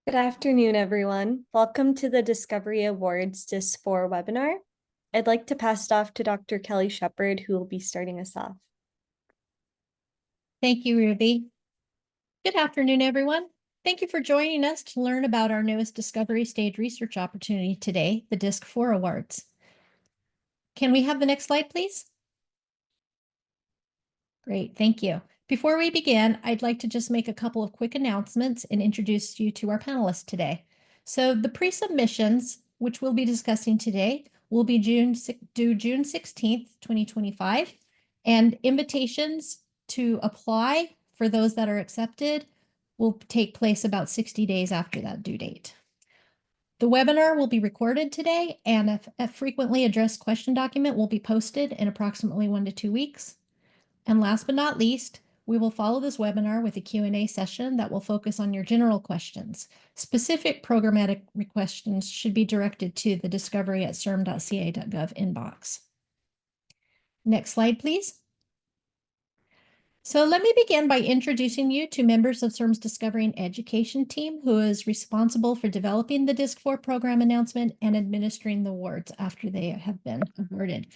Good afternoon, everyone. Welcome to the Discovery Awards DISC4 webinar. I'd like to pass it off to Dr. Kelly Shepard, who will be starting us off. Thank you, Ruby. Good afternoon, everyone. Thank you for joining us to learn about our newest discovery stage research opportunity today, the DISC4 Awards. Can we have the next slide, please? Great, thank you. Before we begin, I'd like to just make a couple of quick announcements and introduce you to our panelists today. So the pre-submissions, which we'll be discussing today, will be due June 16th, 2025, and invitations to apply for those that are accepted will take place about 60 days after that due date. The webinar will be recorded today, and a frequently addressed question document will be posted in approximately 1 to 2 weeks. And last but not least, we will follow this webinar with a Q&A session that will focus on your general questions. Specific programmatic questions should be directed to the discovery@cirm.ca.gov inbox. Next slide, please. So let me begin by introducing you to members of CIRM's Discovery and Education team, who is responsible for developing the DISC4 program announcement and administering the awards after they have been awarded.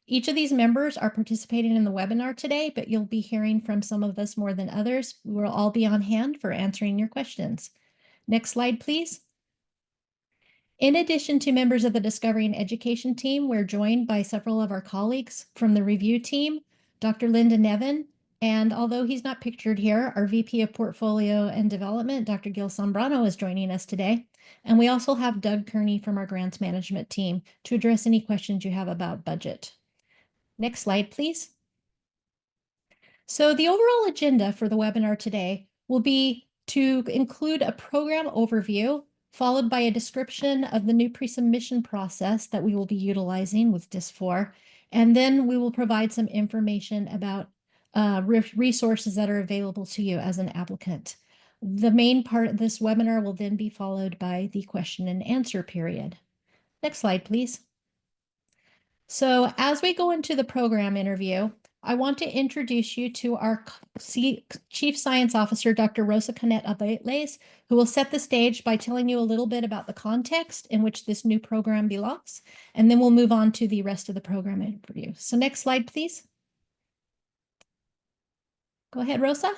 Each of these members are participating in the webinar today, but you'll be hearing from some of us more than others. We will all be on hand for answering your questions. Next slide, please. In addition to members of the Discovery and Education team, we're joined by several of our colleagues from the review team, Dr. Linda Nevin, and although he's not pictured here, our VP of Portfolio and Development, Dr. Gil Zambrano, is joining us today. And we also have Doug Kearney from our grants management team to address any questions you have about budget. Next slide, please. So the overall agenda for the webinar today will be to include a program overview, followed by a description of the new pre-submission process that we will be utilizing with DISC4. And then we will provide some information about resources that are available to you as an applicant. The main part of this webinar will then be followed by the question and answer period. Next slide, please. So as we go into the program interview, I want to introduce you to our Chief Science Officer, Dr. Rosa Canet-Abeles, who will set the stage by telling you a little bit about the context in which this new program belongs, and then we'll move on to the rest of the program interview. So next slide, please. Go ahead, Rosa.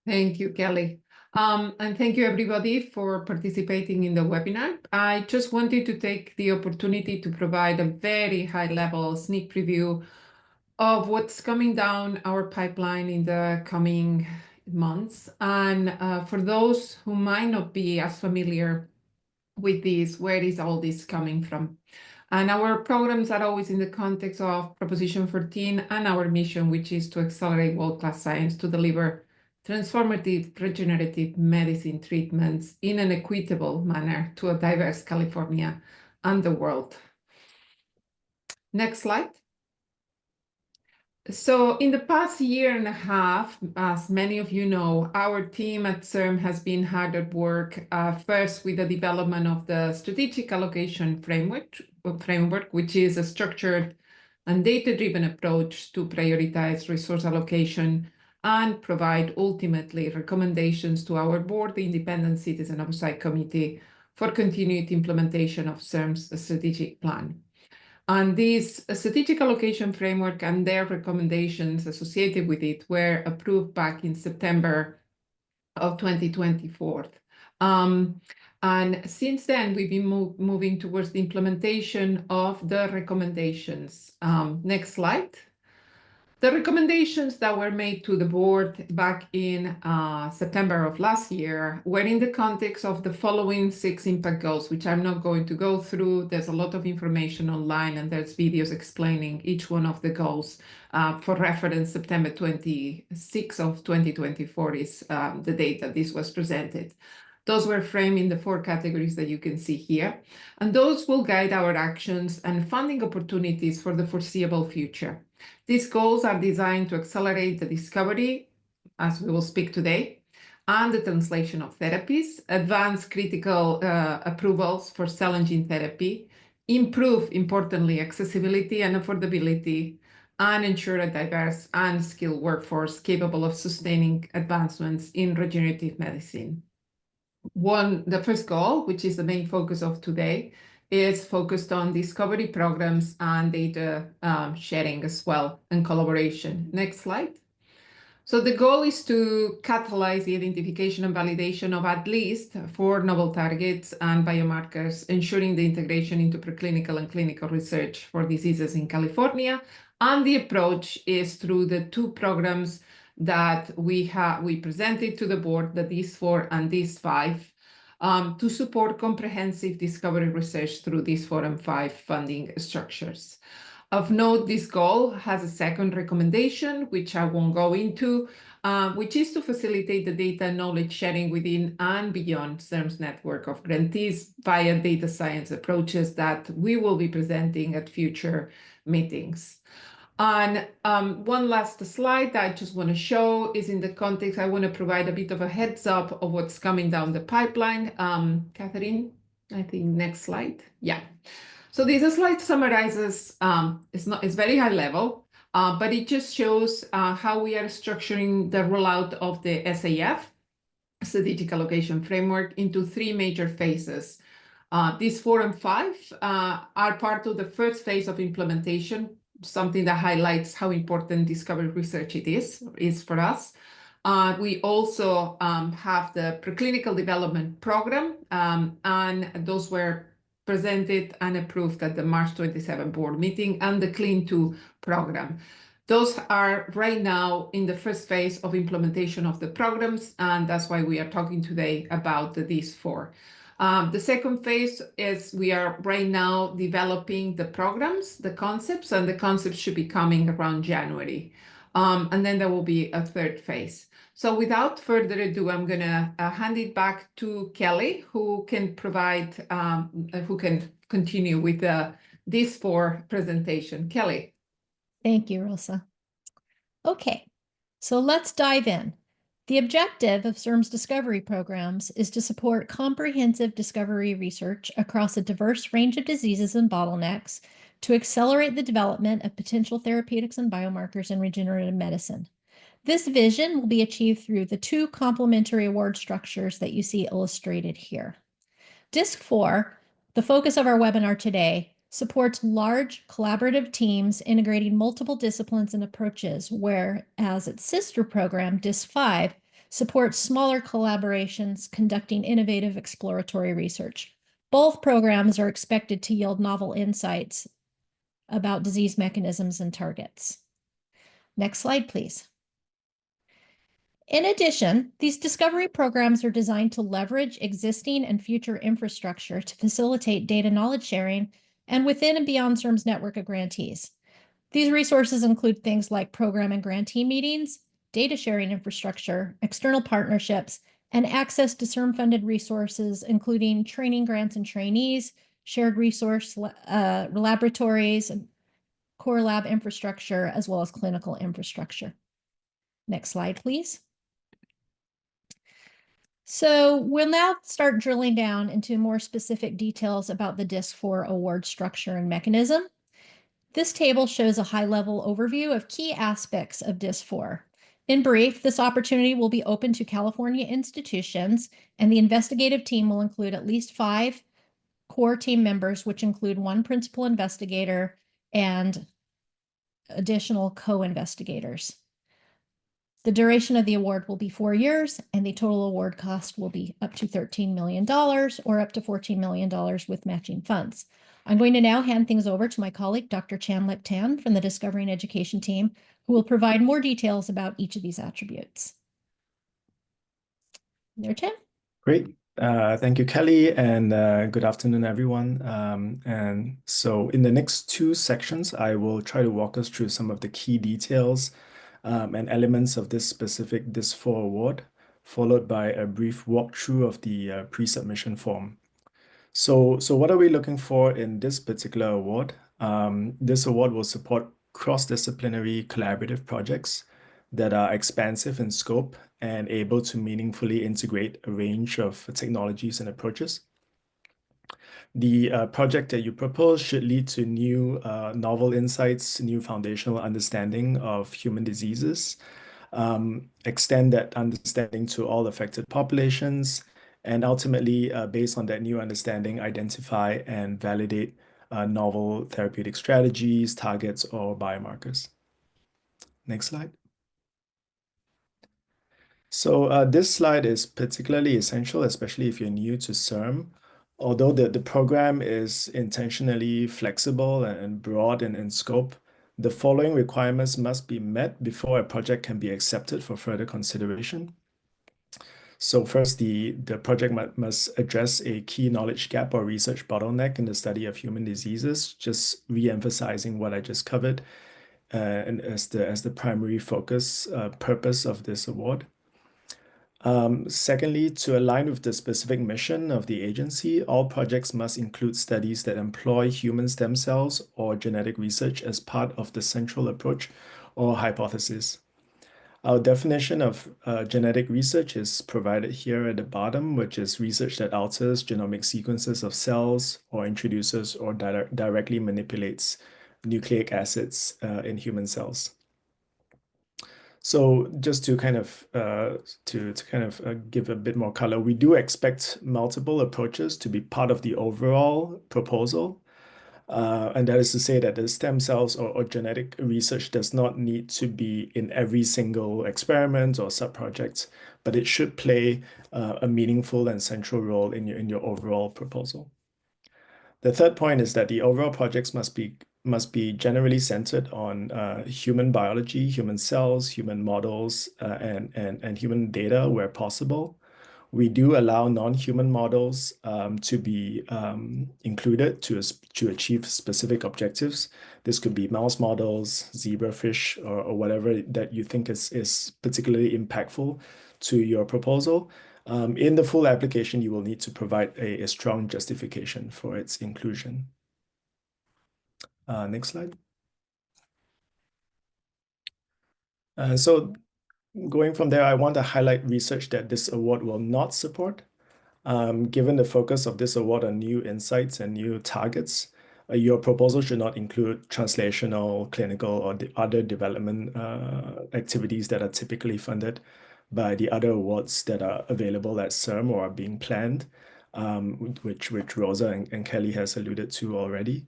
Thank you, Kelly. And thank you, everybody, for participating in the webinar. I just wanted to take the opportunity to provide a very high-level sneak preview of what's coming down our pipeline in the coming months. And for those who might not be as familiar with this, where is all this coming from? And our programs are always in the context of Proposition 14 and our mission, which is to accelerate world-class science to deliver transformative regenerative medicine treatments in an equitable manner to a diverse California and the world. Next slide. So in the past year and a half, as many of you know, our team at CIRM has been hard at work, first with the development of the strategic allocation framework, which is a structured and data-driven approach to prioritize resource allocation and provide ultimately recommendations to our board, the Independent Citizen Oversight Committee, for continued implementation of CIRM's strategic plan. And this strategic allocation framework and their recommendations associated with it were approved back in September of 2024. And since then, we've been moving towards the implementation of the recommendations. Next slide. The recommendations that were made to the board back in September of last year were in the context of the following 6 impact goals, which I'm not going to go through. There's a lot of information online, and there's videos explaining each one of the goals. For reference, September 26 of 2024 is the date that this was presented. Those were framed in the 4 categories that you can see here, and those will guide our actions and funding opportunities for the foreseeable future. These goals are designed to accelerate the discovery, as we will speak today, and the translation of therapies, advance critical approvals for cell and gene therapy, improve, importantly, accessibility and affordability, and ensure a diverse and skilled workforce capable of sustaining advancements in regenerative medicine. The first goal, which is the main focus of today, is focused on discovery programs and data sharing as well and collaboration. Next slide. So the goal is to catalyze the identification and validation of at least 4 novel targets and biomarkers, ensuring the integration into preclinical and clinical research for diseases in California. And the approach is through the 2 programs that we presented to the board, the DISC4 and DISC5, to support comprehensive discovery research through these 4 and 5 funding structures. Of note, this goal has a second recommendation, which I won't go into, which is to facilitate the data and knowledge sharing within and beyond CIRM's network of grantees via data science approaches that we will be presenting at future meetings. And one last slide that I just want to show is in the context, I want to provide a bit of a heads up of what's coming down the pipeline. Catherine, I think next slide. Yeah. So this slide summarizes, it's very high level, but it just shows how we are structuring the rollout of the SAF, Strategic Allocation Framework, into 3 major phases. These 4 and 5 are part of the first phase of implementation, something that highlights how important discovery research it is for us. We also have the preclinical development program, and those were presented and approved at the March 27 board meeting, and the Clean2 program. Those are right now in the first phase of implementation of the programs, and that's why we are talking today about the DISC4. The second phase is we are right now developing the programs, the concepts, and the concepts should be coming around January. And then there will be a third phase. So without further ado, I'm going to hand it back to Kelly, who can continue with the DISC4 presentation. Kelly. Thank you, Rosa. Okay, so let's dive in. The objective of CIRM's discovery programs is to support comprehensive discovery research across a diverse range of diseases and bottlenecks to accelerate the development of potential therapeutics and biomarkers in regenerative medicine. This vision will be achieved through the 2 complementary award structures that you see illustrated here. DISC4, the focus of our webinar today, supports large collaborative teams integrating multiple disciplines and approaches, whereas its sister program, DISC5, supports smaller collaborations conducting innovative exploratory research. Both programs are expected to yield novel insights about disease mechanisms and targets. Next slide, please. In addition, these discovery programs are designed to leverage existing and future infrastructure to facilitate data knowledge sharing and within and beyond CIRM's network of grantees. These resources include things like program and grantee meetings, data sharing infrastructure, external partnerships, and access to CIRM-funded resources, including training grants and trainees, shared resource laboratories, core lab infrastructure, as well as clinical infrastructure. Next slide, please. So we'll now start drilling down into more specific details about the DISC4 award structure and mechanism. This table shows a high-level overview of key aspects of DISC4. In brief, this opportunity will be open to California institutions, and the investigative team will include at least 5 core team members, which include 1 principal investigator and additional co-investigators. The duration of the award will be 4 years, and the total award cost will be up to $13 million or up to $14 million with matching funds. I'm going to now hand things over to my colleague, Dr. Chan-Lip Tan from the Discovery and Education team, who will provide more details about each of these attributes. There, Chan. Great. Thank you, Kelly, and good afternoon, everyone. And so in the next 2 sections, I will try to walk us through some of the key details and elements of this specific DISC4 award, followed by a brief walkthrough of the pre-submission form. So what are we looking for in this particular award? This award will support cross-disciplinary collaborative projects that are expansive in scope and able to meaningfully integrate a range of technologies and approaches. The project that you propose should lead to new novel insights, new foundational understanding of human diseases, extend that understanding to all affected populations, and ultimately, based on that new understanding, identify and validate novel therapeutic strategies, targets, or biomarkers. Next slide. So this slide is particularly essential, especially if you're new to CIRM. Although the program is intentionally flexible and broad in scope, the following requirements must be met before a project can be accepted for further consideration. So first, the project must address a key knowledge gap or research bottleneck in the study of human diseases, just re-emphasizing what I just covered and as the primary purpose of this award. Secondly, to align with the specific mission of the agency, all projects must include studies that employ human stem cells or genetic research as part of the central approach or hypothesis. Our definition of genetic research is provided here at the bottom, which is research that alters genomic sequences of cells or introduces or directly manipulates nucleic acids in human cells. So just to kind of give a bit more color, we do expect multiple approaches to be part of the overall proposal. And that is to say that the stem cells or genetic research does not need to be in every single experiment or sub-project, but it should play a meaningful and central role in your overall proposal. The third point is that the overall projects must be generally centered on human biology, human cells, human models, and human data where possible. We do allow non-human models to be included to achieve specific objectives. This could be mouse models, zebrafish, or whatever that you think is particularly impactful to your proposal. In the full application, you will need to provide a strong justification for its inclusion. Next slide. So going from there, I want to highlight research that this award will not support. Given the focus of this award on new insights and new targets, your proposal should not include translational, clinical, or the other development activities that are typically funded by the other awards that are available at CIRM or are being planned, which Rosa and Kelly has alluded to already.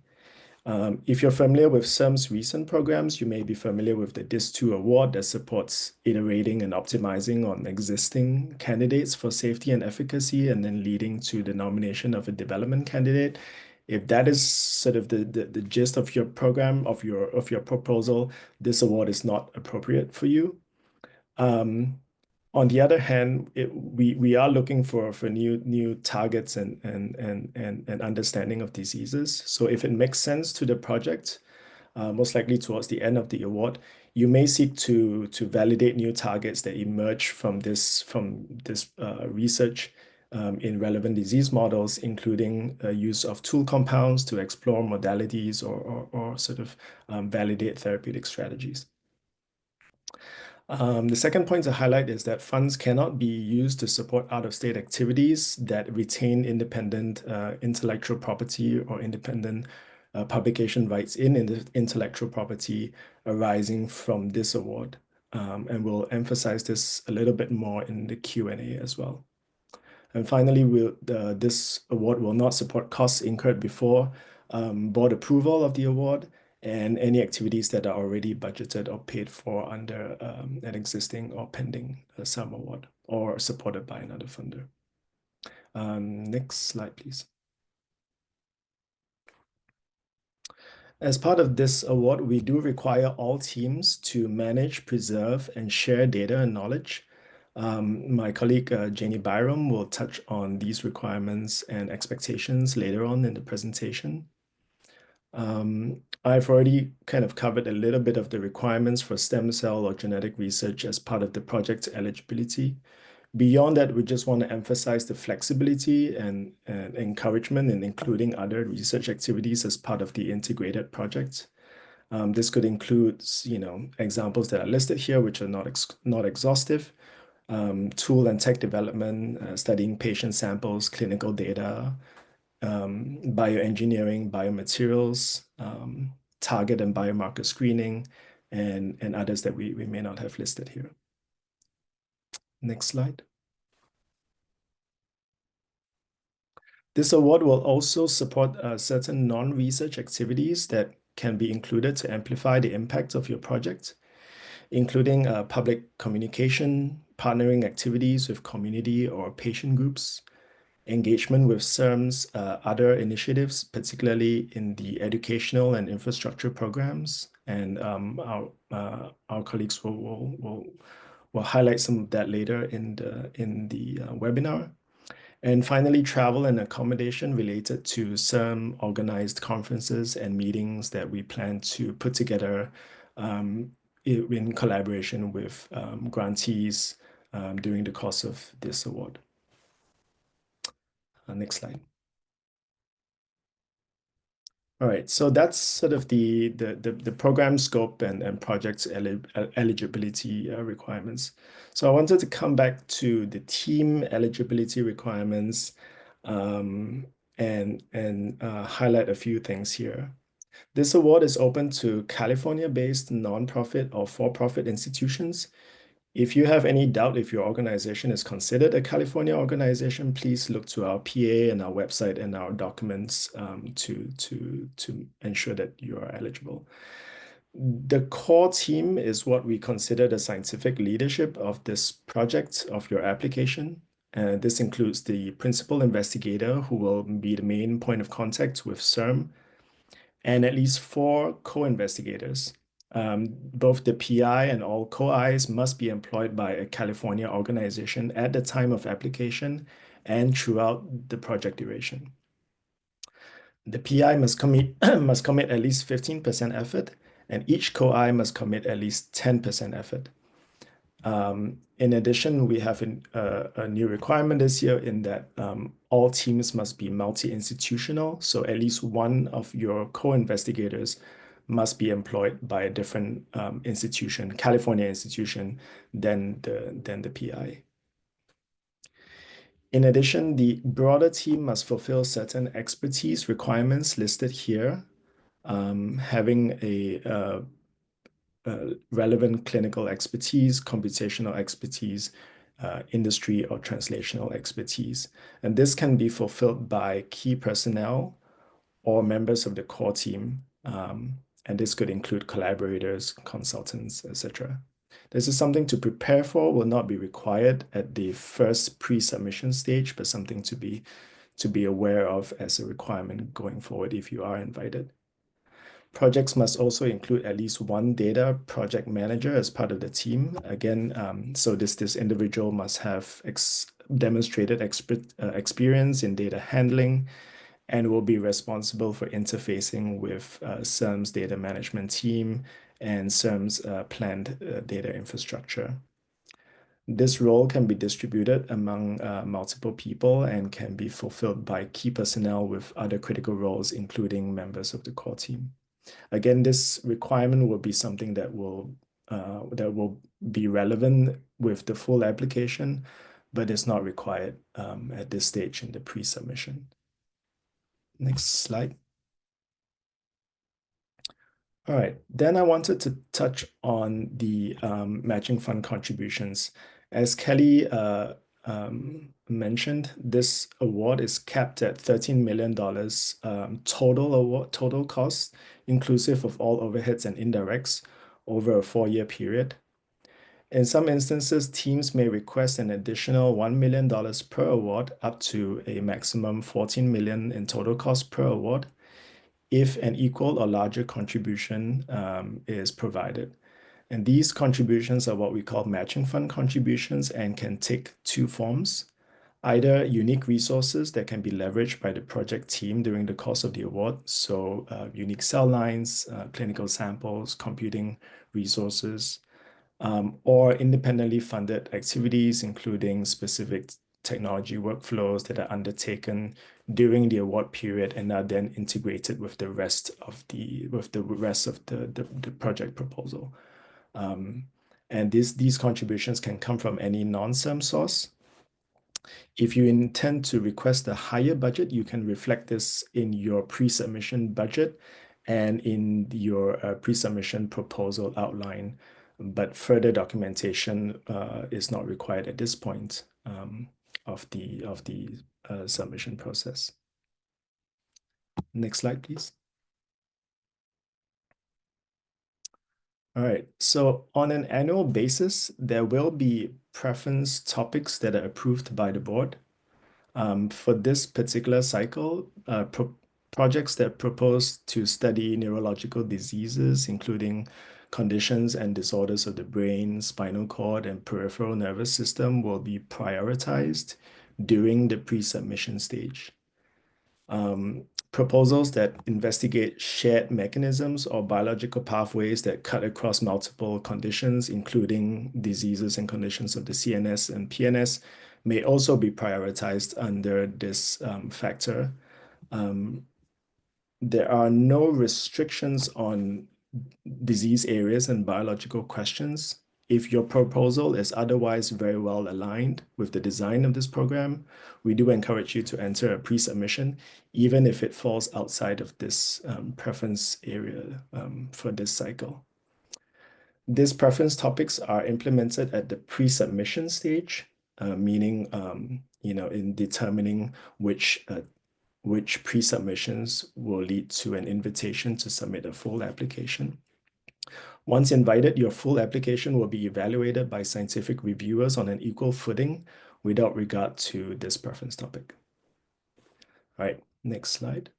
If you're familiar with CIRM's recent programs, you may be familiar with the DISC4 Award that supports iterating and optimizing on existing candidates for safety and efficacy, and then leading to the nomination of a development candidate. If that is sort of the gist of your program, of your proposal, this award is not appropriate for you. On the other hand, we are looking for new targets and understanding of diseases. So if it makes sense to the project, most likely towards the end of the award, you may seek to validate new targets that emerge from this research in relevant disease models, including use of tool compounds to explore modalities or sort of validate therapeutic strategies. The second point to highlight is that funds cannot be used to support out-of-state activities that retain independent intellectual property or independent publication rights in intellectual property arising from this award. And we'll emphasize this a little bit more in the Q&A as well. And finally, this award will not support costs incurred before board approval of the award and any activities that are already budgeted or paid for under an existing or pending CIRM award or supported by another funder. Next slide, please. As part of this award, we do require all teams to manage, preserve, and share data and knowledge. My colleague, Janie Byram, will touch on these requirements and expectations later on in the presentation. I've already kind of covered a little bit of the requirements for stem cell or genetic research as part of the project eligibility. Beyond that, we just want to emphasize the flexibility and encouragement in including other research activities as part of the integrated project. This could include, examples that are listed here, which are not exhaustive. Tool and tech development, studying patient samples, clinical data, bioengineering, biomaterials, target and biomarker screening, and others that we may not have listed here. Next slide. This award will also support certain non-research activities that can be included to amplify the impact of your project, including public communication, partnering activities with community or patient groups, engagement with CIRM's other initiatives, particularly in the educational and infrastructure programs. And our colleagues will highlight some of that later in the webinar. And finally, travel and accommodation related to some organized conferences and meetings that we plan to put together in collaboration with grantees during the course of this award. Next slide. All right, so that's sort of the program scope and project's eligibility requirements. So I wanted to come back to the team eligibility requirements and highlight a few things here. This award is open to California-based nonprofit or for-profit institutions. If you have any doubt if your organization is considered a California organization, please look to our PA and our website and our documents to ensure that you are eligible. The core team is what we consider the scientific leadership of this project, of your application. This includes the principal investigator, who will be the main point of contact with CIRM, and at least 4 co-investigators. Both the PI and all co-Is must be employed by a California organization at the time of application and throughout the project duration. The PI must commit at least 15% effort, and each co-I must commit at least 10% effort. In addition, we have a new requirement this year in that all teams must be multi-institutional. So at least one of your co-investigators must be employed by a different institution, California institution, than the PI. In addition, the broader team must fulfill certain expertise requirements listed here, having a relevant clinical expertise, computational expertise, industry or translational expertise. And this can be fulfilled by key personnel or members of the core team. And this could include collaborators, consultants, etc. This is something to prepare for, will not be required at the first pre-submission stage, but something to be aware of as a requirement going forward if you are invited. Projects must also include at least one data project manager as part of the team. Again, so this individual must have demonstrated experience in data handling and will be responsible for interfacing with CIRM's data management team and CIRM's planned data infrastructure. This role can be distributed among multiple people and can be fulfilled by key personnel with other critical roles, including members of the core team. Again, this requirement will be something that will be relevant with the full application, but it's not required at this stage in the pre-submission. Next slide. All right, then I wanted to touch on the matching fund contributions. As Kelly mentioned, this award is capped at $13 million total cost, inclusive of all overheads and indirects, over a 4-year period. In some instances, teams may request an additional $1 million per award, up to a maximum $14 million in total cost per award, if an equal or larger contribution is provided. And these contributions are what we call matching fund contributions and can take 2 forms. Either unique resources that can be leveraged by the project team during the course of the award, so unique cell lines, clinical samples, computing resources, or independently funded activities, including specific technology workflows that are undertaken during the award period and are then integrated with the rest of the project proposal. And these contributions can come from any non-CIRM source. If you intend to request a higher budget, you can reflect this in your pre-submission budget and in your pre-submission proposal outline, but further documentation is not required at this point of the submission process. Next slide, please. All right, so on an annual basis, there will be preference topics that are approved by the board. For this particular cycle, projects that propose to study neurological diseases, including conditions and disorders of the brain, spinal cord, and peripheral nervous system, will be prioritized during the pre-submission stage. Proposals that investigate shared mechanisms or biological pathways that cut across multiple conditions, including diseases and conditions of the CNS and PNS, may also be prioritized under this factor. There are no restrictions on disease areas and biological questions. If your proposal is otherwise very well aligned with the design of this program, we do encourage you to enter a pre-submission, even if it falls outside of this preference area for this cycle. These preference topics are implemented at the pre-submission stage, meaning in determining which pre-submissions will lead to an invitation to submit a full application. Once invited, your full application will be evaluated by scientific reviewers on an equal footing without regard to this preference topic. All right, next slide.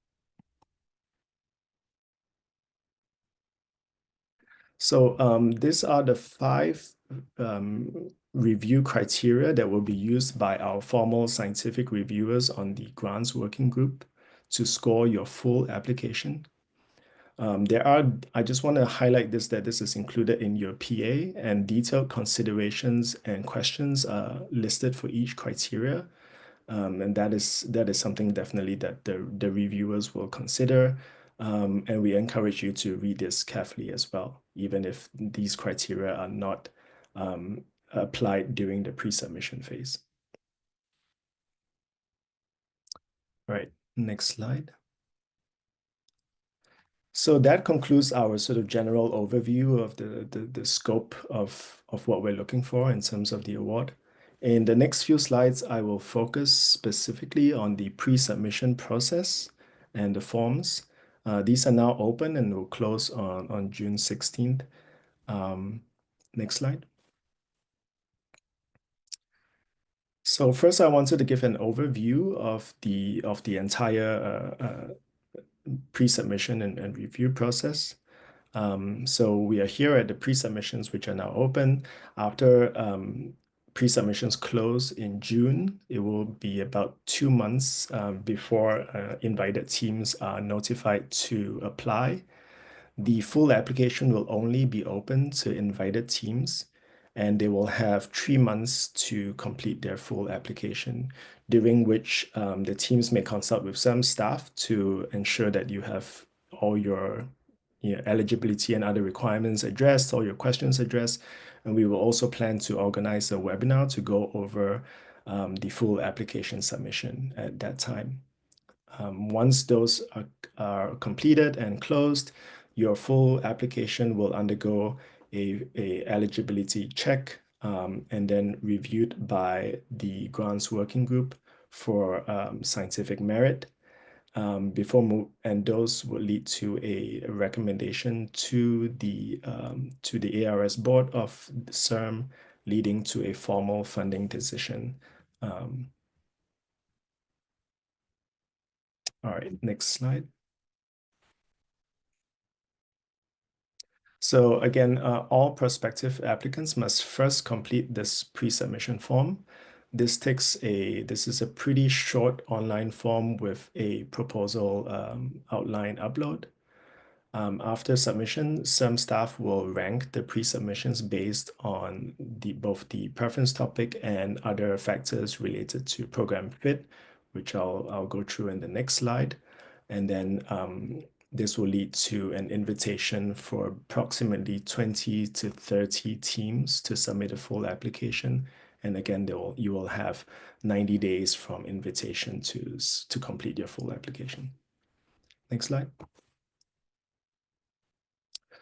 So these are the 5 review criteria that will be used by our formal scientific reviewers on the grants working group to score your full application. I just want to highlight this, that this is included in your PA, and detailed considerations and questions are listed for each criteria. And that is something definitely that the reviewers will consider. And we encourage you to read this carefully as well, even if these criteria are not applied during the pre-submission phase. All right, next slide. So that concludes our sort of general overview of the scope of what we're looking for in terms of the award. In the next few slides, I will focus specifically on the pre-submission process and the forms. These are now open and will close on June 16th. Next slide. So first, I wanted to give an overview of the entire pre-submission and review process. So we are here at the pre-submissions, which are now open. After pre-submissions close in June, it will be about 2 months before invited teams are notified to apply. The full application will only be open to invited teams, and they will have 3 months to complete their full application, during which the teams may consult with some staff to ensure that you have all your eligibility and other requirements addressed, all your questions addressed. And we will also plan to organize a webinar to go over the full application submission at that time. Once those are completed and closed, your full application will undergo a eligibility check and then reviewed by the grants working group for scientific merit. And those will lead to a recommendation to the ARS board of the CIRM, leading to a formal funding decision. All right, next slide. So again, all prospective applicants must first complete this pre-submission form. This is a pretty short online form with a proposal outline upload. After submission, some staff will rank the pre-submissions based on both the preference topic and other factors related to program fit, which I'll go through in the next slide. And then this will lead to an invitation for approximately 20 to 30 teams to submit a full application. And again, you will have 90 days from invitation to complete your full application. Next slide.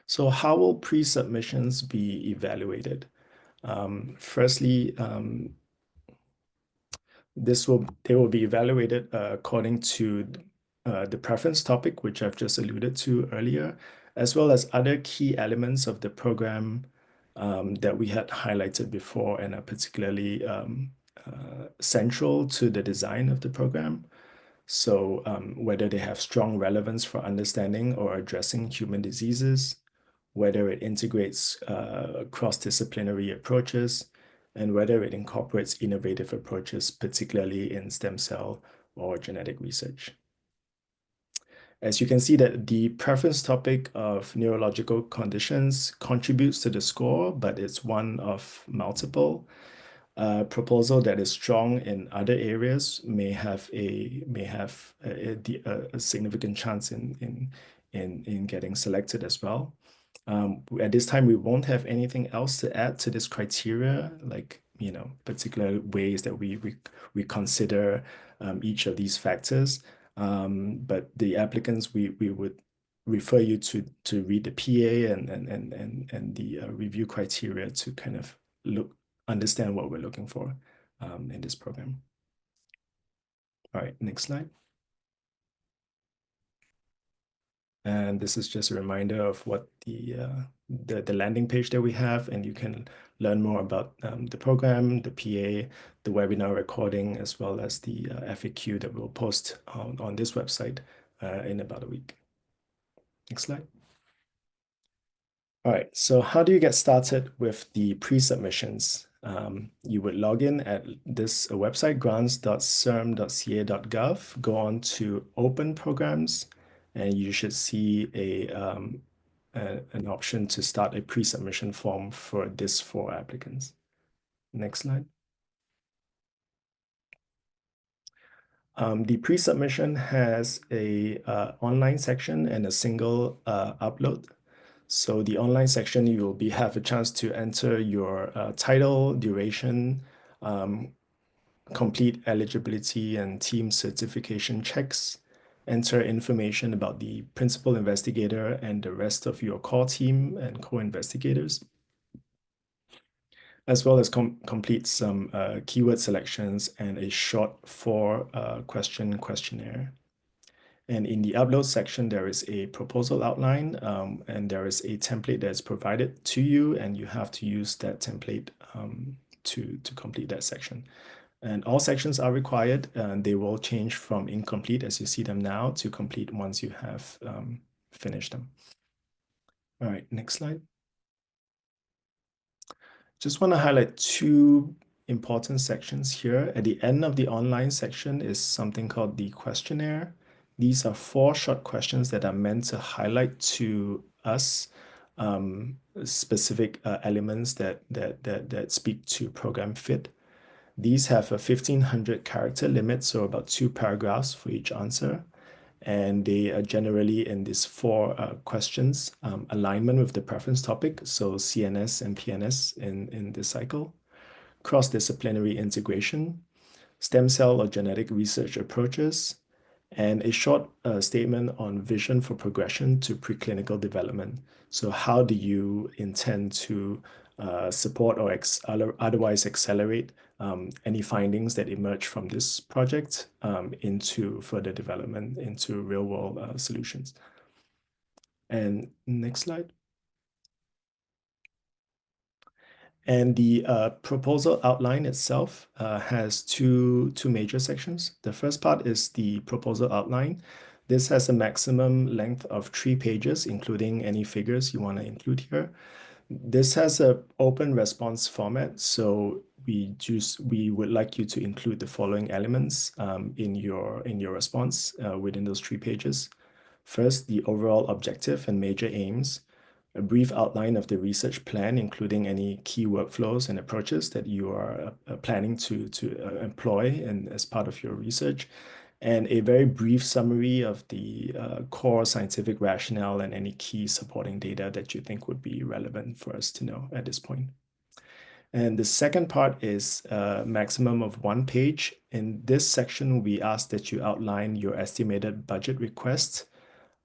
So how will pre-submissions be evaluated? Firstly, they will be evaluated according to the preference topic, which I've just alluded to earlier, as well as other key elements of the program that we had highlighted before and are particularly central to the design of the program. So whether they have strong relevance for understanding or addressing human diseases, whether it integrates cross-disciplinary approaches, and whether it incorporates innovative approaches, particularly in stem cell or genetic research. As you can see that the preference topic of neurological conditions contributes to the score, but it's one of multiple. Proposal that is strong in other areas may have a significant chance in getting selected as well. At this time, we won't have anything else to add to this criteria, like particular ways that we consider each of these factors. But the applicants, we would refer you to read the PA and the review criteria to kind of understand what we're looking for in this program. All right, next slide. And this is just a reminder of what the landing page that we have, and you can learn more about the program, the PA, the webinar recording, as well as the FAQ that we'll post on this website in about a week. Next slide. All right, so how do you get started with the pre-submissions? You would log in at this website, grants.cirm.ca.gov, go on to Open Programs, and you should see an option to start a pre-submission form for DISC4 applicants. Next slide. The pre-submission has a online section and a single upload. So the online section, you will have a chance to enter your title, duration, complete eligibility and team certification checks, enter information about the principal investigator and the rest of your core team and co-investigators, as well as complete some keyword selections and a short 4-question questionnaire. And in the upload section, there is a proposal outline and there is a template that's provided to you, and you have to use that template to complete that section. And all sections are required, and they will change from incomplete as you see them now to complete once you have finished them. All right, next slide. Just want to highlight 2 important sections here. At the end of the online section is something called the questionnaire. These are 4 short questions that are meant to highlight to us specific elements that speak to program fit. These have a 1,500 character limit, so about 2 paragraphs for each answer. And they are generally in these 4 questions, alignment with the preference topic, so CNS and PNS in this cycle, cross-disciplinary integration, stem cell or genetic research approaches, and a short statement on vision for progression to preclinical development. So how do you intend to support or otherwise accelerate any findings that emerge from this project into further development into real-world solutions. And next slide. And the proposal outline itself has two major sections. The first part is the proposal outline. This has a maximum length of 3 pages, including any figures you want to include here. This has an open response format, so we would like you to include the following elements in your response within those 3 pages. First, the overall objective and major aims, a brief outline of the research plan, including any key workflows and approaches that you are planning to employ as part of your research, and a very brief summary of the core scientific rationale and any key supporting data that you think would be relevant for us to know at this point. And the second part is a maximum of 1 page. In this section, we ask that you outline your estimated budget requests.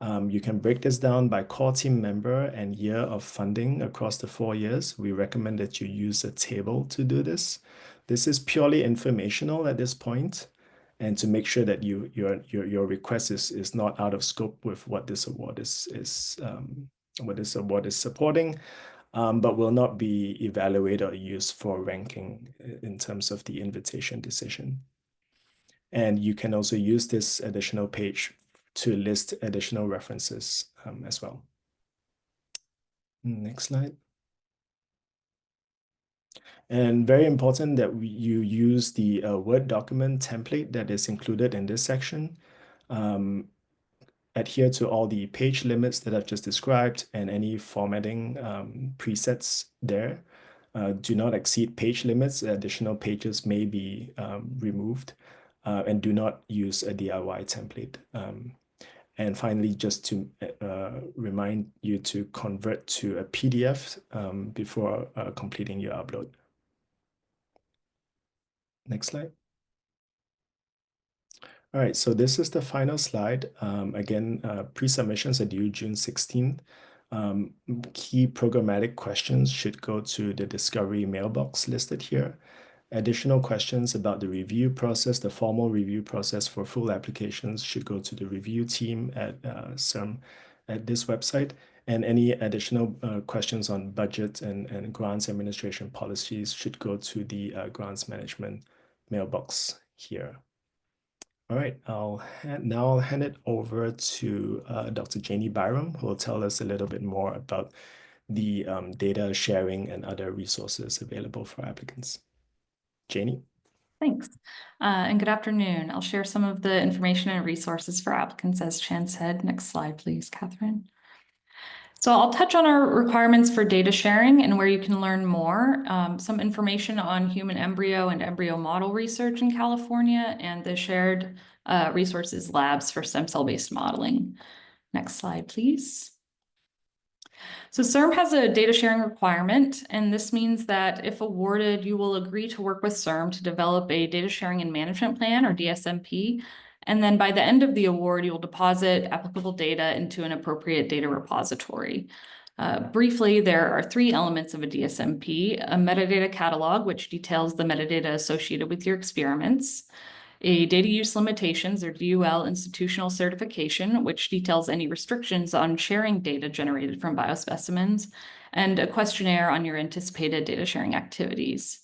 You can break this down by core team member and year of funding across the 4 years. We recommend that you use a table to do this. This is purely informational at this point. and to make sure that your request is not out of scope with what this award is supporting, but will not be evaluated or used for ranking in terms of the invitation decision. And you can also use this additional page to list additional references as well. Next slide. And very important that you use the Word document template that is included in this section. Adhere to all the page limits that I've just described and any formatting presets there. Do not exceed page limits. Additional pages may be removed, and do not use a DIY template. And finally, just to remind you to convert to a PDF before completing your upload. Next slide. All right, so this is the final slide. Again, pre-submissions are due June 16th. Key programmatic questions should go to the Discovery mailbox listed here. Additional questions about the review process, the formal review process for full applications should go to the review team at CIRM at this website. And any additional questions on budget and grants administration policies should go to the grants management mailbox here. All right, I'll hand it over to Dr. Janie Byram, who will tell us a little bit more about the data sharing and other resources available for applicants. Janie? Thanks. And good afternoon. I'll share some of the information and resources for applicants, as Chan said. Next slide, please, Catherine. So I'll touch on our requirements for data sharing and where you can learn more, some information on human embryo and embryo model research in California, and the shared resources labs for stem cell-based modeling. Next slide, please. So CIRM has a data sharing requirement, and this means that if awarded, you will agree to work with CIRM to develop a data sharing and management plan, or DSMP. And then by the end of the award, you'll deposit applicable data into an appropriate data repository. Briefly, there are 3 elements of a DSMP: a metadata catalog, which details the metadata associated with your experiments; a data use limitations, or DUL, institutional certification, which details any restrictions on sharing data generated from biospecimens; and a questionnaire on your anticipated data sharing activities.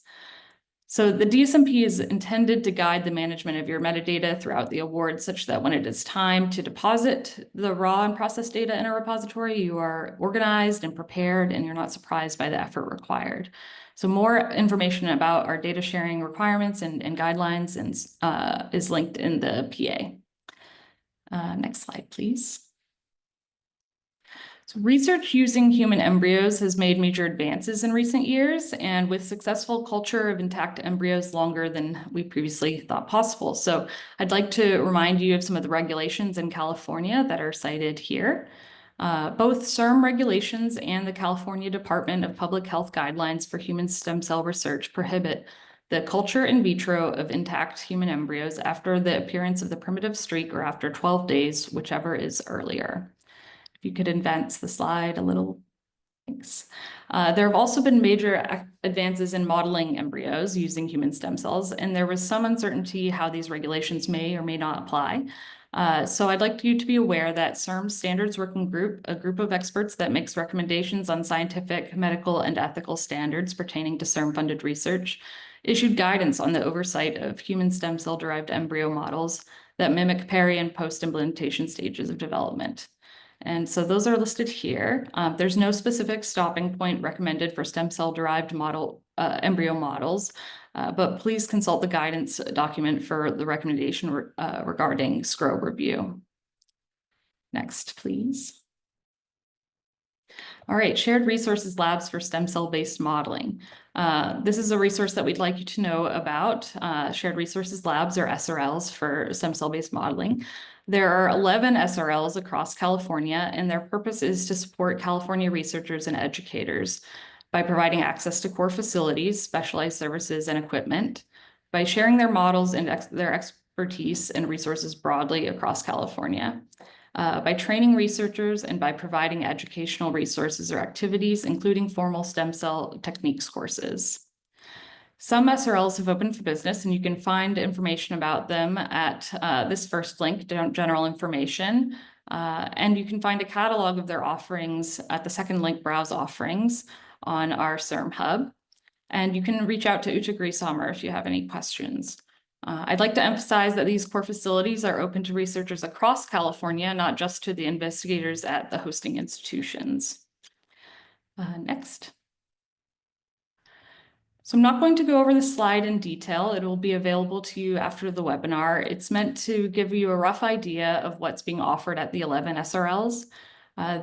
So the DSMP is intended to guide the management of your metadata throughout the award, such that when it is time to deposit the raw and processed data in a repository, you are organized and prepared, and you're not surprised by the effort required. So more information about our data sharing requirements and guidelines is linked in the PA. Next slide, please. So research using human embryos has made major advances in recent years, and with successful culture of intact embryos longer than we previously thought possible. So I'd like to remind you of some of the regulations in California that are cited here. Both CIRM regulations and the California Department of Public Health guidelines for human stem cell research prohibit the culture in vitro of intact human embryos after the appearance of the primitive streak or after 12 days, whichever is earlier. If you could advance the slide a little. Thanks. There have also been major advances in modeling embryos using human stem cells, and there was some uncertainty how these regulations may or may not apply. So I'd like you to be aware that CIRM's Standards Working Group, a group of experts that makes recommendations on scientific, medical, and ethical standards pertaining to CIRM-funded research, issued guidance on the oversight of human stem cell-derived embryo models that mimic peri- and post-implantation stages of development. And so those are listed here. There's no specific stopping point recommended for stem cell-derived embryo models, but please consult the guidance document for the recommendation regarding SCRO review. Next, please. All right, shared resources labs for stem cell-based modeling. This is a resource that we'd like you to know about. Shared resources labs, or SRLs, for stem cell-based modeling. There are 11 SRLs across California, and their purpose is to support California researchers and educators by providing access to core facilities, specialized services, and equipment, by sharing their models and their expertise and resources broadly across California, by training researchers, and by providing educational resources or activities, including formal stem cell techniques courses. Some SRLs have opened for business, and you can find information about them at this first link, general information. And you can find a catalog of their offerings at the second link, browse offerings, on our CIRM hub. And you can reach out to Uta Grisamer if you have any questions. I'd like to emphasize that these core facilities are open to researchers across California, not just to the investigators at the hosting institutions. Next. So I'm not going to go over the slide in detail. It will be available to you after the webinar. It's meant to give you a rough idea of what's being offered at the 11 SRLs.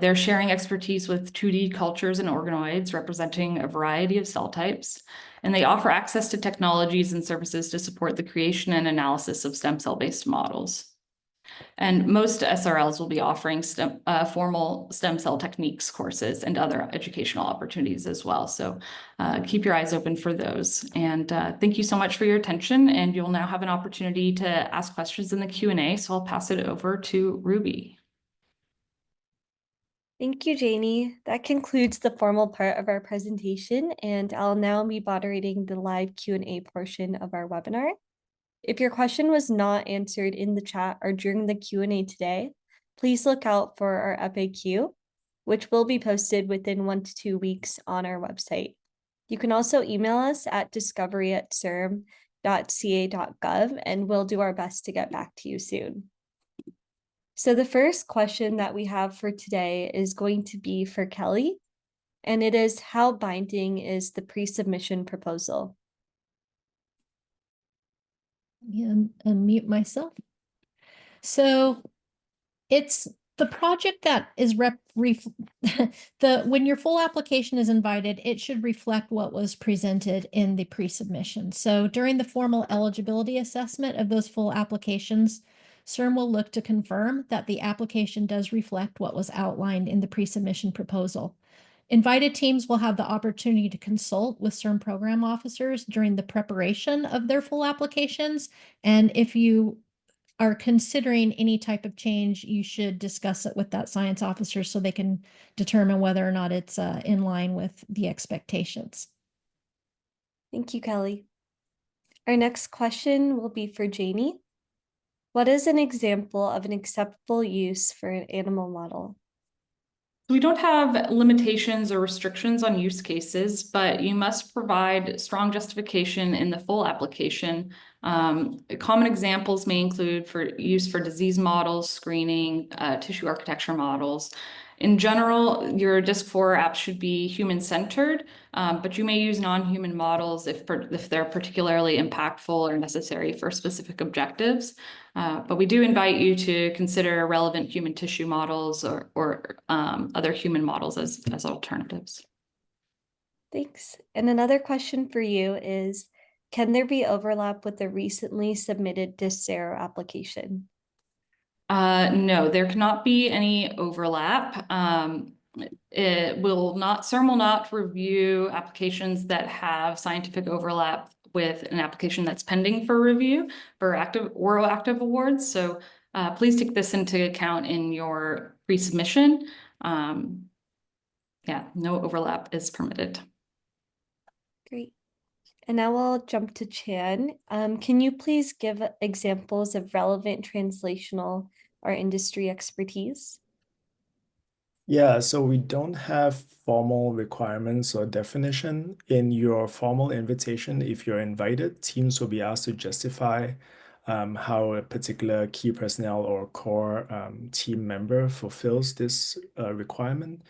They're sharing expertise with 2D cultures and organoids representing a variety of cell types, and they offer access to technologies and services to support the creation and analysis of stem cell-based models. And most SRLs will be offering formal stem cell techniques courses and other educational opportunities as well. So keep your eyes open for those. And thank you so much for your attention. And you'll now have an opportunity to ask questions in the Q&A. So I'll pass it over to Ruby. Thank you, Janie. That concludes the formal part of our presentation, and I'll now be moderating the live Q&A portion of our webinar. If your question was not answered in the chat or during the Q&A today, please look out for our FAQ, which will be posted within 1 to 2 weeks on our website. You can also email us at discovery@cirm.ca.gov, and we'll do our best to get back to you soon. So the first question that we have for today is going to be for Kelly, and it is, how binding is the pre-submission proposal? Unmute myself. So it's the project that is when your full application is invited, it should reflect what was presented in the pre-submission. So during the formal eligibility assessment of those full applications, CIRM will look to confirm that the application does reflect what was outlined in the pre-submission proposal. Invited teams will have the opportunity to consult with CIRM program officers during the preparation of their full applications. And if you are considering any type of change, you should discuss it with that science officer so they can determine whether or not it's in line with the expectations. Thank you, Kelly. Our next question will be for Janie. What is an example of an acceptable use for an animal model? We don't have limitations or restrictions on use cases, but you must provide strong justification in the full application. Common examples may include for use for disease models, screening, tissue architecture models. In general, your DISC4 app should be human-centered, but you may use non-human models if they're particularly impactful or necessary for specific objectives. But we do invite you to consider relevant human tissue models or other human models as alternatives. Thanks. And another question for you is, can there be overlap with the recently submitted DISC0 application? No, there cannot be any overlap. CIRM will not review applications that have scientific overlap with an application that's pending for review for oral active awards. So please take this into account in your pre-submission. Yeah, no overlap is permitted. Great. And now I'll jump to Chan. Can you please give examples of relevant translational or industry expertise? Yeah, so we don't have formal requirements or definition. In your formal invitation, if you're invited, teams will be asked to justify how a particular key personnel or core team member fulfills this requirement.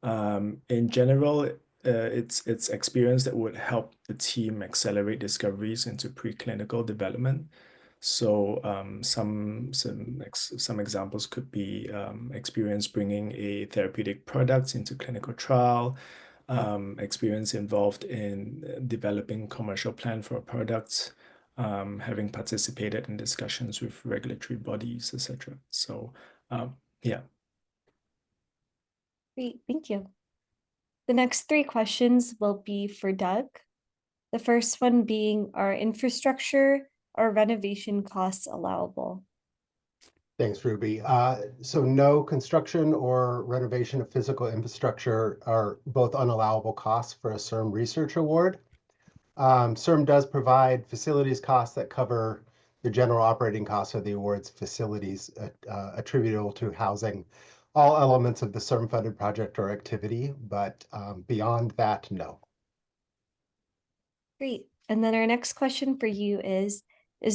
In general, it's experience that would help the team accelerate discoveries into preclinical development. So some examples could be experience bringing a therapeutic product into clinical trial, experience involved in developing commercial plan for a product, having participated in discussions with regulatory bodies, etc. So yeah. Great, thank you. The next 3 questions will be for Doug. The first one being, are infrastructure or renovation costs allowable? Thanks, Ruby. So no construction or renovation of physical infrastructure are both unallowable costs for a CIRM Research Award. CIRM does provide facilities costs that cover the general operating costs of the award's facilities attributable to housing all elements of the CIRM-funded project or activity, but beyond that, no. Great. And then our next question for you is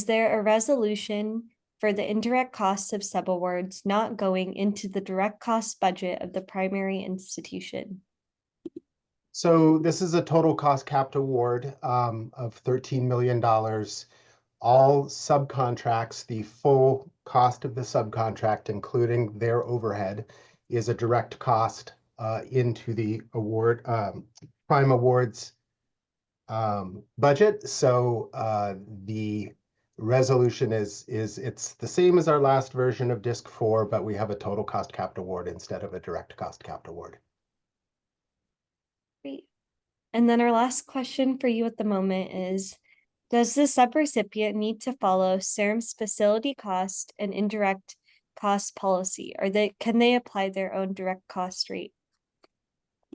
there a resolution for the indirect costs of subawards not going into the direct cost budget of the primary institution? So this is a total cost capped award of $13 million. All subcontracts, the full cost of the subcontract, including their overhead, is a direct cost into the award prime awards budget. So the resolution is it's the same as our last version of DISC4, but we have a total cost capped award instead of a direct cost capped award. Great. And then our last question for you at the moment is, does the subrecipient need to follow CIRM's facility cost and indirect cost policy? Can they apply their own direct cost rate?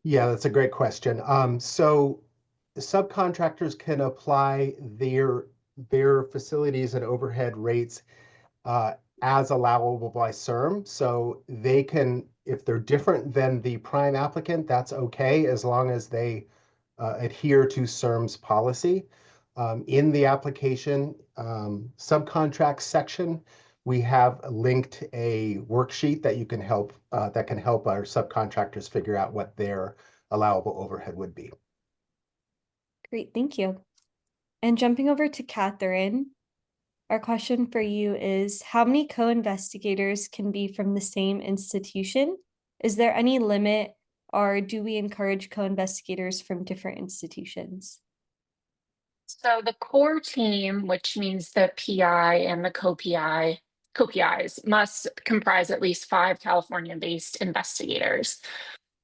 Yeah, that's a great question. So subcontractors can apply their facilities and overhead rates as allowable by CIRM. So they can, if they're different than the prime applicant, that's okay, as long as they adhere to CIRM's policy. In the application subcontract section, we have linked a worksheet that you can help our subcontractors figure out what their allowable overhead would be. Great, thank you. And jumping over to Catherine, our question for you is, how many co-investigators can be from the same institution? Is there any limit, or do we encourage co-investigators from different institutions? So the core team, which means the PI and the co-PIs, must comprise at least 5 California-based investigators.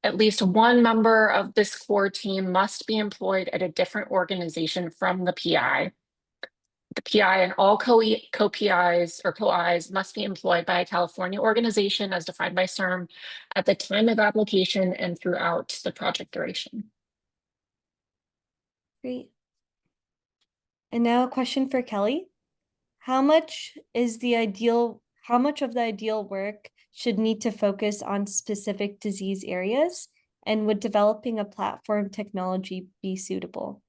At least one member of this core team must be employed at a different organization from the PI. The PI and all co-PIs or co-Is must be employed by a California organization as defined by CIRM at the time of application and throughout the project duration. Great. And now a question for Kelly. How much of the ideal work should need to focus on specific disease areas? And would developing a platform technology be suitable?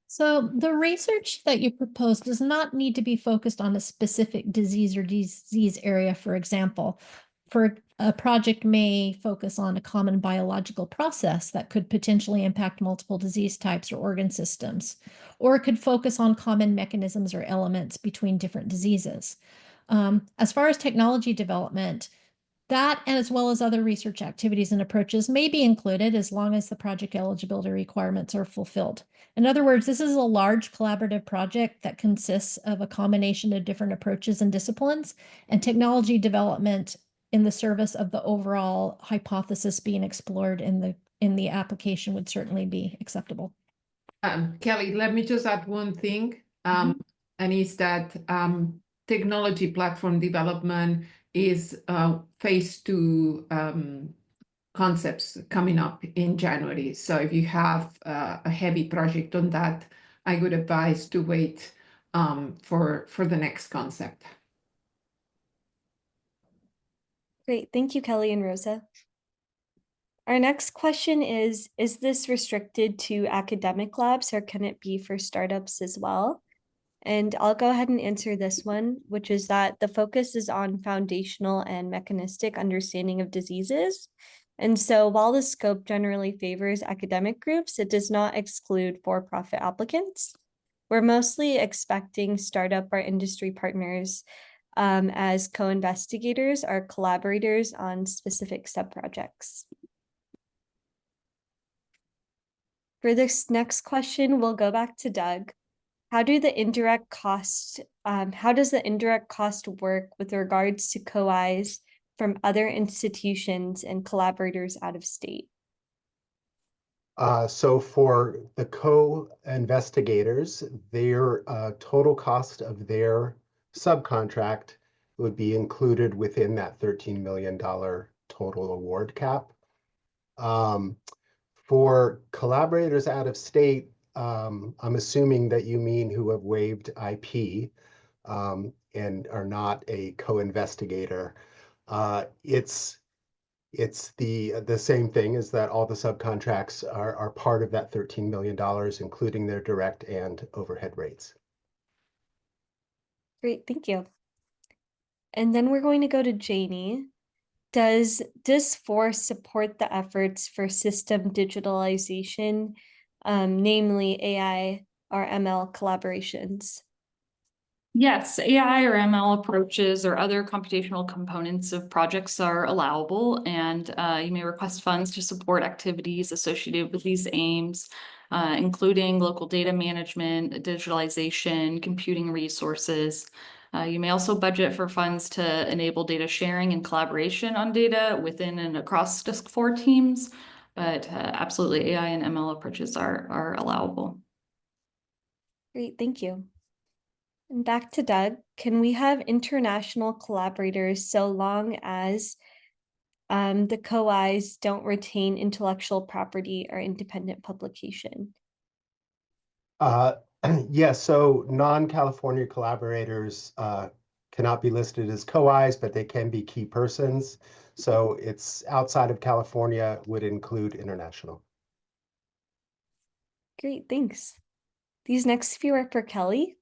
So the research that you propose does not need to be focused on a specific disease or disease area. For example, for a project may focus on a common biological process that could potentially impact multiple disease types or organ systems, or it could focus on common mechanisms or elements between different diseases. As far as technology development, that, as well as other research activities and approaches, may be included as long as the project eligibility requirements are fulfilled. In other words, this is a large collaborative project that consists of a combination of different approaches and disciplines, and technology development in the service of the overall hypothesis being explored in the application would certainly be acceptable. Kelly, let me just add one thing, and is that technology platform development is phase 2 concepts coming up in January. So if you have a heavy project on that, I would advise to wait for the next concept. Great, thank you, Kelly and Rosa. Our next question is this restricted to academic labs, or can it be for startups as well? And I'll go ahead and answer this one, which is that the focus is on foundational and mechanistic understanding of diseases. And so while the scope generally favors academic groups, it does not exclude for-profit applicants. We're mostly expecting startup or industry partners as co-investigators or collaborators on specific sub-projects. For this next question, we'll go back to Doug. How does the indirect cost work with regards to co-Is from other institutions and collaborators out of state? So for the co-investigators, their total cost of their subcontract would be included within that $13 million total award cap. For collaborators out of state, I'm assuming that you mean who have waived IP and are not a co-investigator. It's the same thing, is that all the subcontracts are part of that $13 million, including their direct and overhead rates. Great, thank you. And then we're going to go to Janie. Does DIS4 support the efforts for system digitalization, namely AI or ML collaborations? Yes, AI or ML approaches or other computational components of projects are allowable, and you may request funds to support activities associated with these aims, including local data management, digitalization, computing resources. You may also budget for funds to enable data sharing and collaboration on data within and across DISC4 teams, but absolutely AI and ML approaches are allowable. Great, thank you. And back to Doug, can we have international collaborators so long as the COIs don't retain intellectual property or independent publication? Yes, so non-California collaborators cannot be listed as COIs, but they can be key persons. So it's outside of California would include international. Great, thanks. These next few are for Kelly.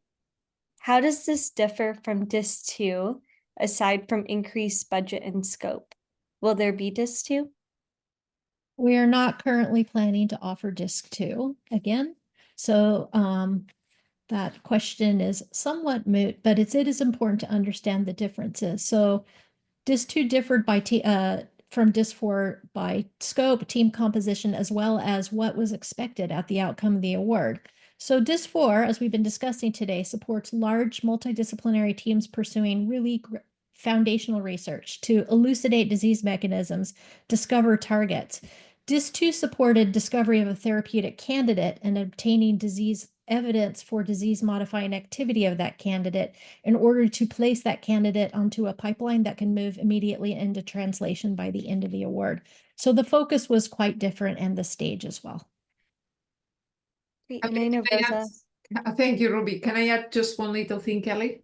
How does this differ from DIS2 aside from increased budget and scope? Will there be DIS2? We are not currently planning to offer DISC2 again. So that question is somewhat moot, but it is important to understand the differences. So DIS2 differed from DIS4 by scope, team composition, as well as what was expected at the outcome of the award. So DIS4, as we've been discussing today, supports large multidisciplinary teams pursuing really foundational research to elucidate disease mechanisms, discover targets. DIS2 supported discovery of a therapeutic candidate and obtaining disease evidence for disease-modifying activity of that candidate in order to place that candidate onto a pipeline that can move immediately into translation by the end of the award. So the focus was quite different, and the stage as well. Great, and I know Rosa. Thank you, Ruby. Can I add just one little thing, Kelly?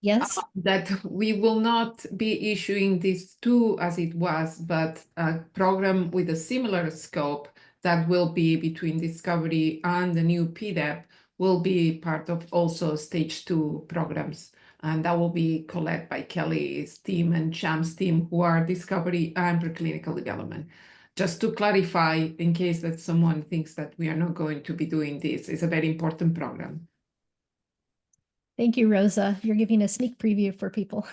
Yes. That we will not be issuing DIS2 as it was, but a program with a similar scope that will be between discovery and the new PDEP will be part of also stage 2 programs. And that will be co-led by Kelly's team and Sham's team, who are discovery and preclinical development. Just to clarify, in case that someone thinks that we are not going to be doing this, it's a very important program. Thank you, Rosa. You're giving a sneak preview for people.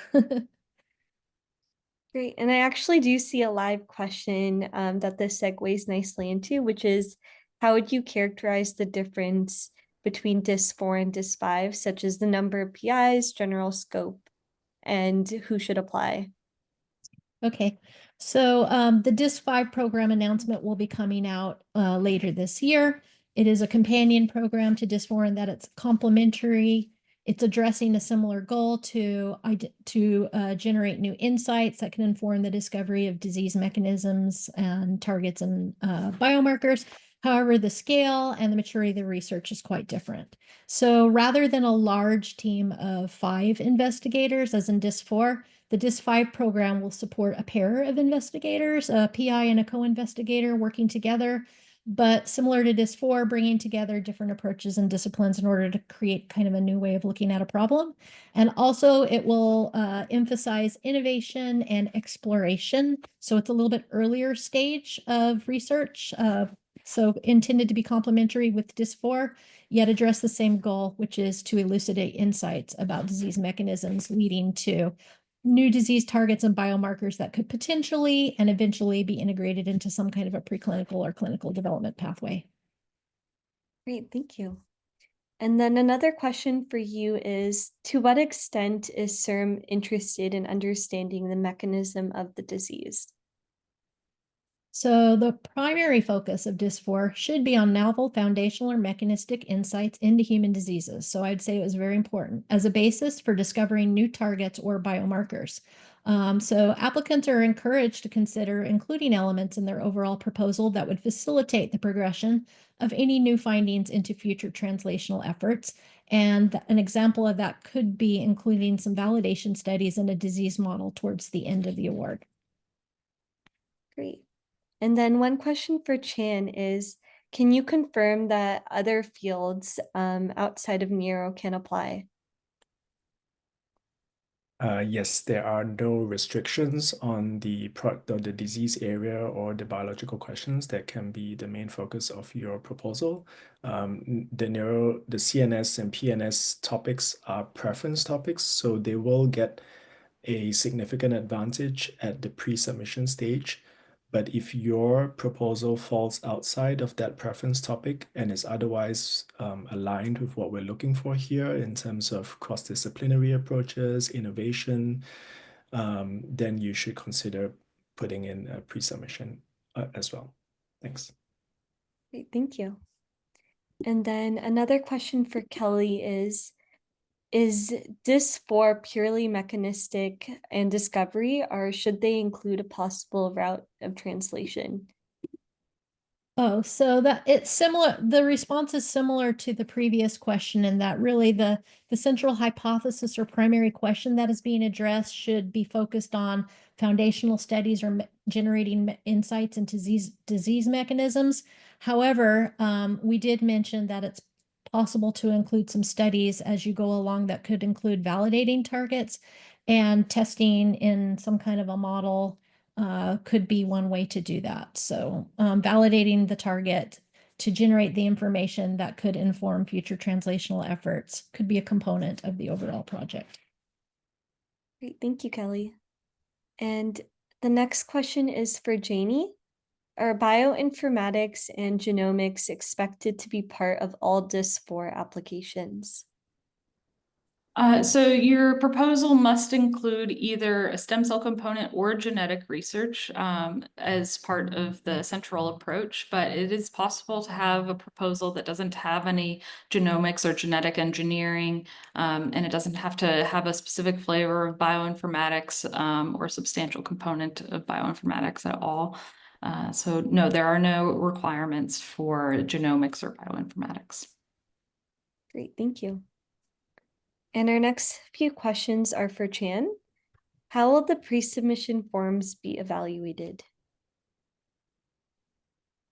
Great, and I actually do see a live question that this segues nicely into, which is, how would you characterize the difference between DIS4 and DIS5, such as the number of PIs, general scope, and who should apply? Okay, so the DIS5 program announcement will be coming out later this year. It is a companion program to DIS4 in that it's complementary. It's addressing a similar goal to generate new insights that can inform the discovery of disease mechanisms and targets and biomarkers. However, the scale and the maturity of the research is quite different. So rather than a large team of 5 investigators, as in DIS4, the DIS5 program will support a pair of investigators, a PI and a co-investigator working together, but similar to DIS4, bringing together different approaches and disciplines in order to create kind of a new way of looking at a problem. And also it will emphasize innovation and exploration. So it's a little bit earlier stage of research. So intended to be complementary with DIS4, yet address the same goal, which is to elucidate insights about disease mechanisms leading to new disease targets and biomarkers that could potentially and eventually be integrated into some kind of a preclinical or clinical development pathway. Great, thank you. And then another question for you is, to what extent is CIRM interested in understanding the mechanism of the disease? So the primary focus of DIS4 should be on novel foundational or mechanistic insights into human diseases. So I'd say it was very important as a basis for discovering new targets or biomarkers. So applicants are encouraged to consider including elements in their overall proposal that would facilitate the progression of any new findings into future translational efforts. And an example of that could be including some validation studies in a disease model towards the end of the award. Great. And then one question for Chan is, can you confirm that other fields outside of neuro can apply? Yes, there are no restrictions on the product or the disease area or the biological questions that can be the main focus of your proposal. The CNS and PNS topics are preference topics, so they will get a significant advantage at the pre-submission stage. But if your proposal falls outside of that preference topic and is otherwise aligned with what we're looking for here in terms of cross-disciplinary approaches, innovation, then you should consider putting in a pre-submission as well. Thanks. Great, thank you. And then another question for Kelly is DISC4 purely mechanistic and discovery, or should they include a possible route of translation? Oh, so that it's similar. The response is similar to the previous question in that really the central hypothesis or primary question that is being addressed should be focused on foundational studies or generating insights into disease mechanisms. However, we did mention that it's possible to include some studies as you go along that could include validating targets, and testing in some kind of a model could be one way to do that. So validating the target to generate the information that could inform future translational efforts could be a component of the overall project. Great, thank you, Kelly. And the next question is for Janie. Are bioinformatics and genomics expected to be part of all DISC4 applications? So your proposal must include either a stem cell component or genetic research as part of the central approach, but it is possible to have a proposal that doesn't have any genomics or genetic engineering, and it doesn't have to have a specific flavor of bioinformatics or substantial component of bioinformatics at all. So no, there are no requirements for genomics or bioinformatics. Great, thank you. And our next few questions are for Chan. How will the pre-submission forms be evaluated?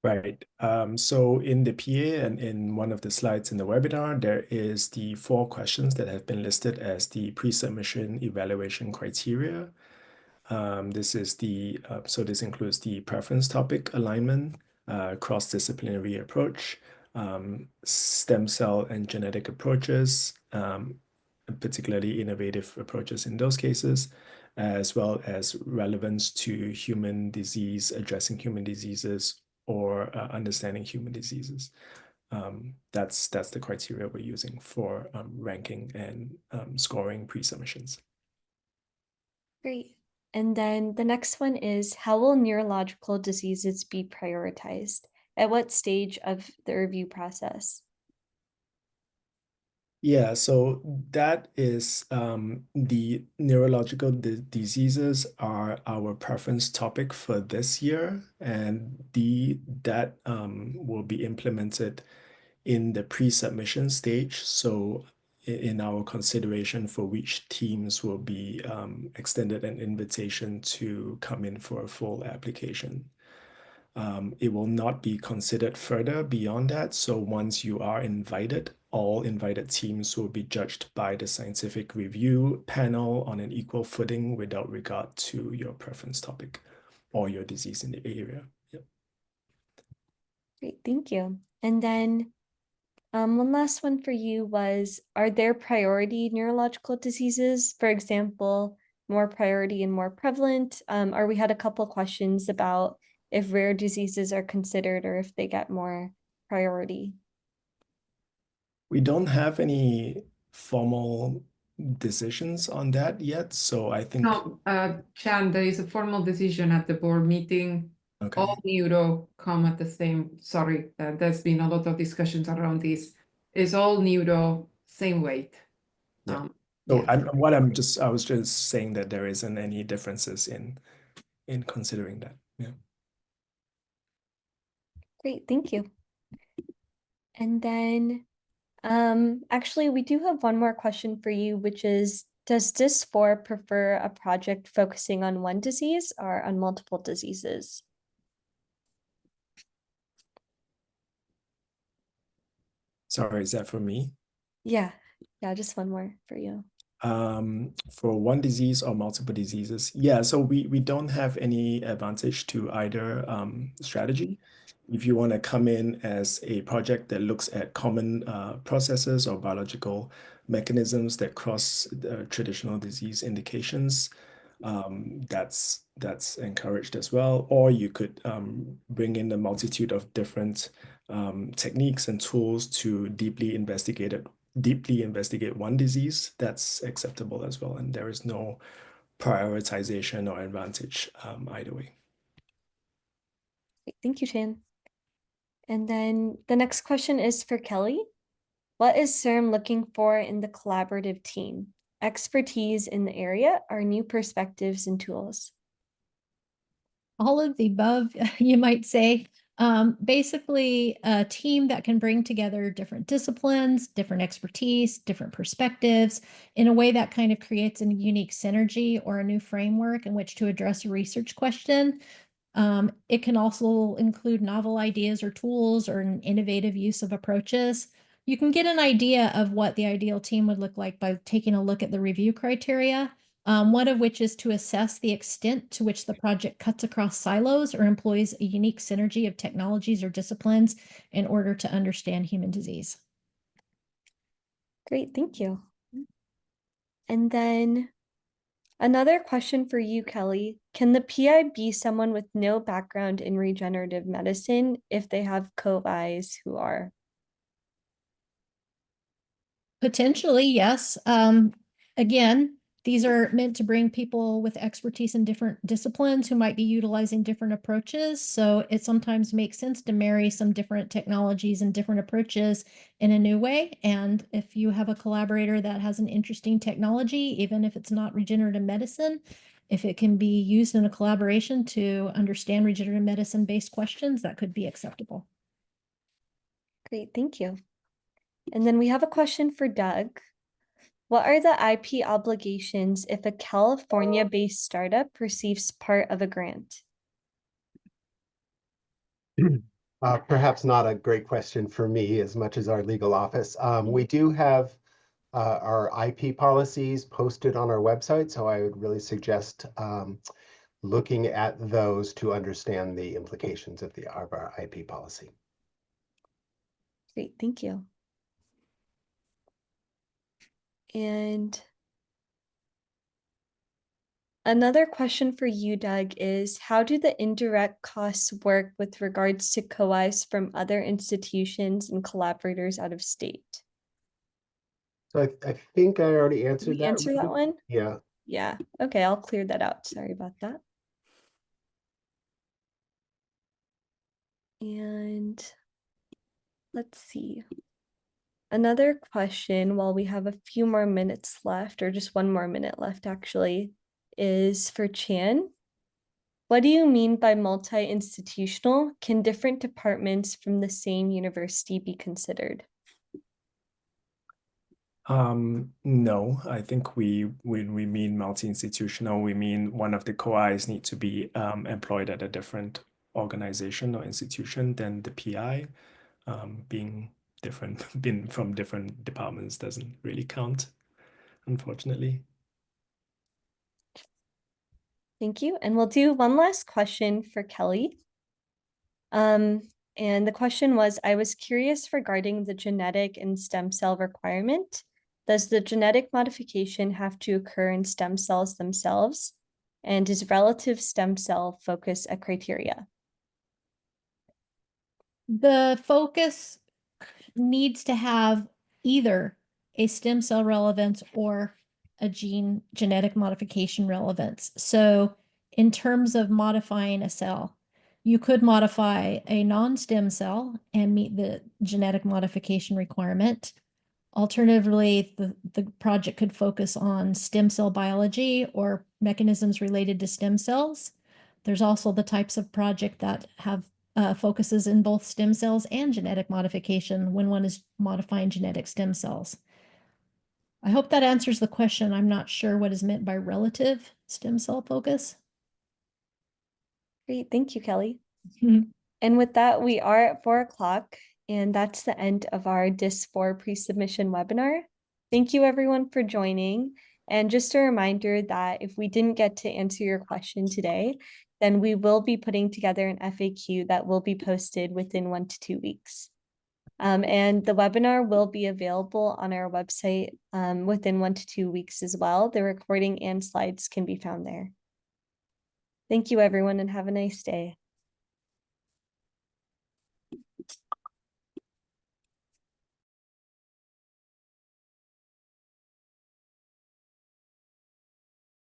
Right. So in the PA and in one of the slides in the webinar, there is the 4 questions that have been listed as the pre-submission evaluation criteria. This includes the preference topic alignment, cross-disciplinary approach, stem cell and genetic approaches, particularly innovative approaches in those cases, as well as relevance to human disease, addressing human diseases, or understanding human diseases. That's the criteria we're using for ranking and scoring pre-submissions. Great. And then the next one is, how will neurological diseases be prioritized? At what stage of the review process? Yeah, so that is the neurological diseases are our preference topic for this year, and that will be implemented in the pre-submission stage. So in our consideration for which teams will be extended an invitation to come in for a full application. It will not be considered further beyond that. So once you are invited, all invited teams will be judged by the scientific review panel on an equal footing without regard to your preference topic or your disease in the area. Yep. Great, thank you. And then one last one for you was, are there priority neurological diseases? For example, more priority and more prevalent? Or we had a couple questions about if rare diseases are considered or if they get more priority. We don't have any formal decisions on that yet, so I think... No, Chan, there is a formal decision at the board meeting. Okay. All neuro come at the same, sorry, there's been a lot of discussions around this. Is all neuro same weight? Yeah. So yeah. I was just saying that there isn't any differences in considering that. Yeah. Great, thank you. And then actually, we do have one more question for you, which is, does DISC4 prefer a project focusing on one disease or on multiple diseases? Sorry, is that for me? Yeah, just one more for you. For one disease or multiple diseases. Yeah, so we don't have any advantage to either strategy. If you want to come in as a project that looks at common processes or biological mechanisms that cross traditional disease indications, that's encouraged as well. Or you could bring in a multitude of different techniques and tools to deeply investigate one disease. That's acceptable as well, and there is no prioritization or advantage either way. Great, thank you, Chan. And then the next question is for Kelly. What is CIRM looking for in the collaborative team? Expertise in the area or new perspectives and tools? All of the above, you might say. Basically, a team that can bring together different disciplines, different expertise, different perspectives in a way that kind of creates a unique synergy or a new framework in which to address a research question. It can also include novel ideas or tools or an innovative use of approaches. You can get an idea of what the ideal team would look like by taking a look at the review criteria. One of which is to assess the extent to which the project cuts across silos or employs a unique synergy of technologies or disciplines in order to understand human disease. Great, thank you. And then another question for you, Kelly. Can the PI be someone with no background in regenerative medicine if they have co-Is who are? Potentially, yes. Again, these are meant to bring people with expertise in different disciplines who might be utilizing different approaches. So it sometimes makes sense to marry some different technologies and different approaches in a new way. And if you have a collaborator that has an interesting technology, even if it's not regenerative medicine, if it can be used in a collaboration to understand regenerative medicine-based questions, that could be acceptable. Great, thank you. And then we have a question for Doug. What are the IP obligations if a California-based startup receives part of a grant? Perhaps not a great question for me as much as our legal office. We do have our IP policies posted on our website, so I would really suggest looking at those to understand the implications of our IP policy. Great, thank you. And another question for you, Doug, is how do the indirect costs work with regards to co-Is from other institutions and collaborators out of state? So I think I already answered that. Answer that one? Yeah. Yeah, okay, I'll clear that out. Sorry about that. And let's see. Another question, while we have a few more minutes left, or just one more minute left actually, is for Chan. What do you mean by multi-institutional? Can different departments from the same university be considered? No, I think when we mean multi-institutional, we mean one of the co-Is need to be employed at a different organization or institution than the PI. Being from different departments doesn't really count, unfortunately. Thank you. And we'll do one last question for Kelly. And the question was, I was curious regarding the genetic and stem cell requirement. Does the genetic modification have to occur in stem cells themselves? And is relative stem cell focus a criteria? The focus needs to have either a stem cell relevance or a genetic modification relevance. So in terms of modifying a cell, you could modify a non-stem cell and meet the genetic modification requirement. Alternatively, the project could focus on stem cell biology or mechanisms related to stem cells. There's also the types of project that have focuses in both stem cells and genetic modification when one is modifying genetic stem cells. I hope that answers the question. I'm not sure what is meant by relative stem cell focus. Great, thank you, Kelly. And with that, we are at 4 o'clock, and that's the end of our DISC4 pre-submission webinar. Thank you everyone for joining. And just a reminder that if we didn't get to answer your question today, then we will be putting together an FAQ that will be posted within 1 to 2 weeks. And the webinar will be available on our website within 1 to 2 weeks as well. The recording and slides can be found there. Thank you everyone and have a nice day.